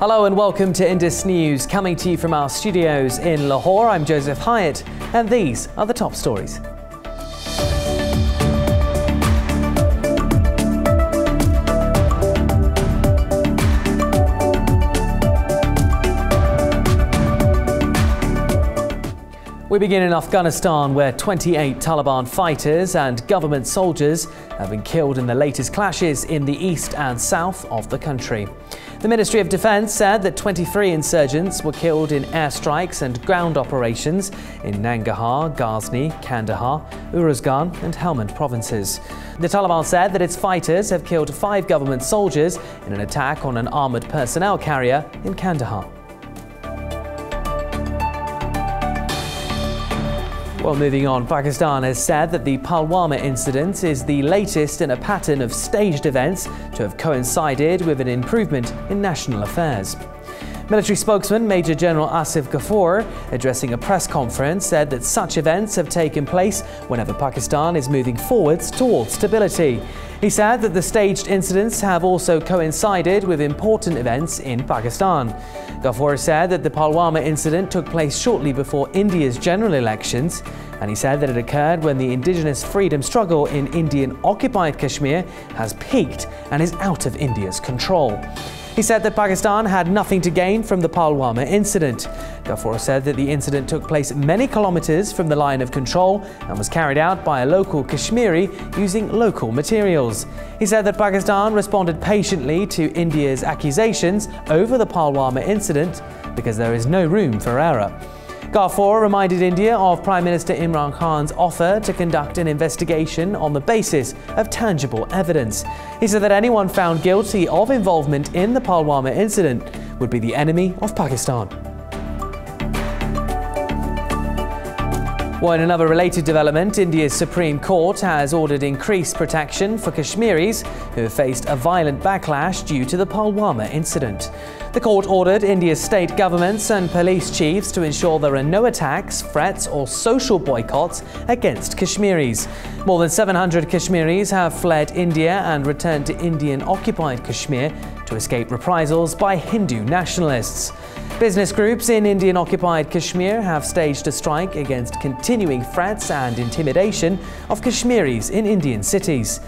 Hello and welcome to Indus News, coming to you from our studios in Lahore. I'm Joseph Hyatt, and these are the top stories. We begin in Afghanistan, where 28 Taliban fighters and government soldiers have been killed in the latest clashes in the east and south of the country. The Ministry of Defence said that 23 insurgents were killed in airstrikes and ground operations in Nangarhar, Ghazni, Kandahar, Uruzgan and Helmand provinces. The Taliban said that its fighters have killed 5 government soldiers in an attack on an armoured personnel carrier in Kandahar. Well, moving on, Pakistan has said that the Pulwama incident is the latest in a pattern of staged events to have coincided with an improvement in national affairs. Military spokesman Major General Asif Ghafoor, addressing a press conference, said that such events have taken place whenever Pakistan is moving forwards towards stability. He said that the staged incidents have also coincided with important events in Pakistan. Ghafoor said that the Pulwama incident took place shortly before India's general elections, and he said that it occurred when the indigenous freedom struggle in Indian-occupied Kashmir has peaked and is out of India's control. He said that Pakistan had nothing to gain from the Pulwama incident. Ghafoor said that the incident took place many kilometers from the line of control and was carried out by a local Kashmiri using local materials. He said that Pakistan responded patiently to India's accusations over the Pulwama incident because there is no room for error. Ghafoor reminded India of Prime Minister Imran Khan's offer to conduct an investigation on the basis of tangible evidence. He said that anyone found guilty of involvement in the Pulwama incident would be the enemy of Pakistan. Well, in another related development, India's Supreme Court has ordered increased protection for Kashmiris who have faced a violent backlash due to the Pulwama incident. The court ordered India's state governments and police chiefs to ensure there are no attacks, threats or social boycotts against Kashmiris. More than 700 Kashmiris have fled India and returned to Indian-occupied Kashmir to escape reprisals by Hindu nationalists. Business groups in Indian-occupied Kashmir have staged a strike against continuing threats and intimidation of Kashmiris in Indian cities.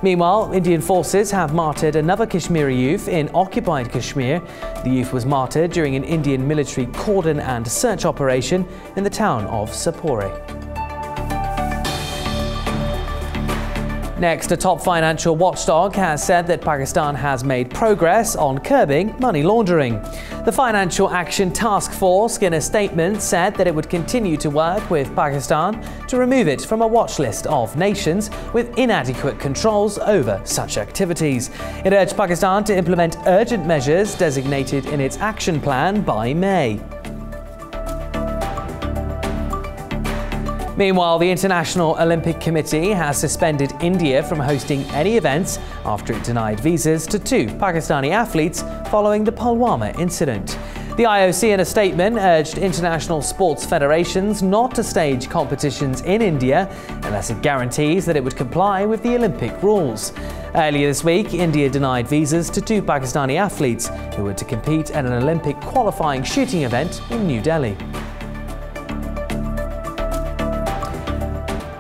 Meanwhile, Indian forces have martyred another Kashmiri youth in occupied Kashmir. The youth was martyred during an Indian military cordon and search operation in the town of Sapore. Next, a top financial watchdog has said that Pakistan has made progress on curbing money laundering. The Financial Action Task Force, in a statement, said that it would continue to work with Pakistan to remove it from a watch list of nations with inadequate controls over such activities. It urged Pakistan to implement urgent measures designated in its action plan by May. Meanwhile, the International Olympic Committee has suspended India from hosting any events after it denied visas to 2 Pakistani athletes following the Pulwama incident. The IOC, in a statement, urged international sports federations not to stage competitions in India unless it guarantees that it would comply with the Olympic rules. Earlier this week, India denied visas to 2 Pakistani athletes who were to compete at an Olympic qualifying shooting event in New Delhi.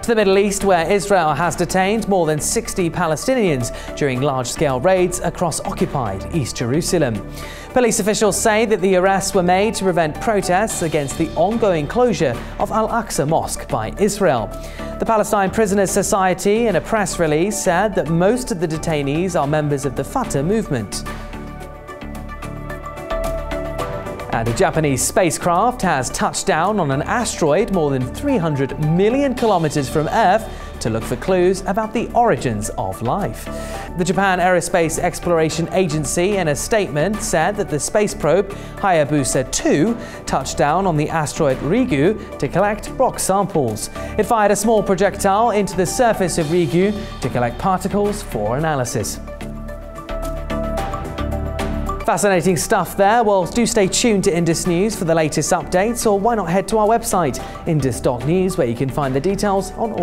To the Middle East, where Israel has detained more than 60 Palestinians during large-scale raids across occupied East Jerusalem. Police officials say that the arrests were made to prevent protests against the ongoing closure of Al-Aqsa Mosque by Israel. The Palestine Prisoners Society, in a press release, said that most of the detainees are members of the Fatah movement. And a Japanese spacecraft has touched down on an asteroid more than 300 million kilometers from Earth to look for clues about the origins of life. The Japan Aerospace Exploration Agency, in a statement, said that the space probe Hayabusa 2 touched down on the asteroid Ryugu to collect rock samples. It fired a small projectile into the surface of Ryugu to collect particles for analysis. Fascinating stuff there. Well, do stay tuned to Indus News for the latest updates, or why not head to our website, indus.news, where you can find the details on all